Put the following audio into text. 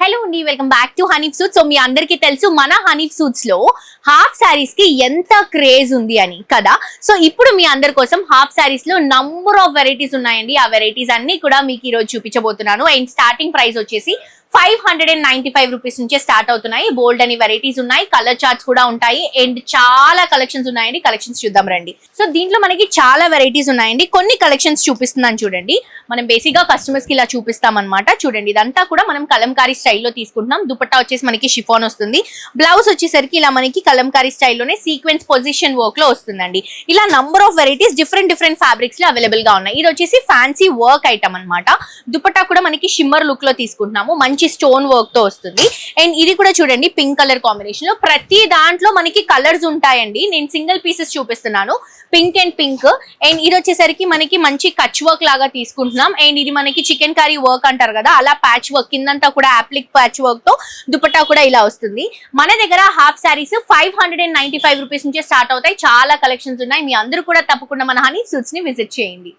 Hello అండి, welcome back to Hanif suits. So మీ అందరికీ తెలుసు మన హనీఫ్ సూట్స్ లో హాఫ్ సారీస్ కి ఎంత క్రేజ్ ఉంది అని కదా. సో ఇప్పుడు మీ అందరి కోసం హాఫ్ సారీస్ లో నంబర్ ఆఫ్ వెరైటీస్ ఉన్నాయండి. ఆ వెరైటీస్ అన్ని కూడా మీకు ఈ రోజు చూపించబోతున్నాను. అండ్ స్టార్టింగ్ ప్రైస్ వచ్చేసి 595 రూపీస్ నుంచే స్టార్ట్ అవుతున్నాయి. బోల్డ్ అని వెరైటీస్ ఉన్నాయి, కలర్ చార్ట్స్ కూడా ఉంటాయి అండ్ చాలా కలెక్షన్స్ ఉన్నాయండి. కలెక్షన్స్ చూద్దాం రండి. సో దీంట్లో మనకి చాలా వెరైటీస్ ఉన్నాయండి. కొన్ని కలెక్షన్స్ చూపిస్తున్నాను చూడండి. మనం బేసిక్ గా కస్టమర్స్ కి ఇలా చూపిస్తాం అనమాట. చూడండి, ఇదంతా కూడా మనం కలంకారీ స్టైల్లో తీసుకుంటున్నాం. దుపట్టా వచ్చేసి మనకి షిఫాన్ వస్తుంది. బ్లౌజ్ వచ్చేసరికి ఇలా మనకి కలంకారీ స్టైల్లోనే సీక్వెన్స్ పొజిషన్ వర్క్ లో వస్తుందండి. ఇలా number of varieties different fabrics లో అవైలబుల్ గా ఉన్నాయి. ఇది వచ్చేసి ఫ్యాన్సీ వర్క్ ఐటమ్ అనమాట. దుపట్టా కూడా మనకి షిమ్మర్ లుక్ లో తీసుకుంటున్నాము. మంచి స్టోన్ వర్క్ తో వస్తుంది. అండ్ ఇది కూడా చూడండి, పింక్ కలర్ కాంబినేషన్ లో ప్రతి దాంట్లో మనకి కలర్స్ ఉంటాయండి. నేను సింగిల్ పీసెస్ చూపిస్తున్నాను, పింక్ అండ్ పింక్. అండ్ ఇది వచ్చేసరికి మనకి మంచి కచ్ వర్క్ లాగా తీసుకుంటున్నాం. అండ్ ఇది మనకి చికెన్ కర్రీ వర్క్ అంటారు కదా, అలా ప్యాచ్ వర్క్ కిందంతా కూడా అప్లిక్ ప్యాచ్ వర్క్ తో దుపట్టా కూడా ఇలా వస్తుంది. మన దగ్గర హాఫ్ సారీస్ 595 రూపీస్ నుంచి స్టార్ట్ అవుతాయి. చాలా కలెక్షన్స్ ఉన్నాయి. మీ అందరూ కూడా తప్పకుండా మన హనీ సూట్స్ ని విజిట్ చేయండి.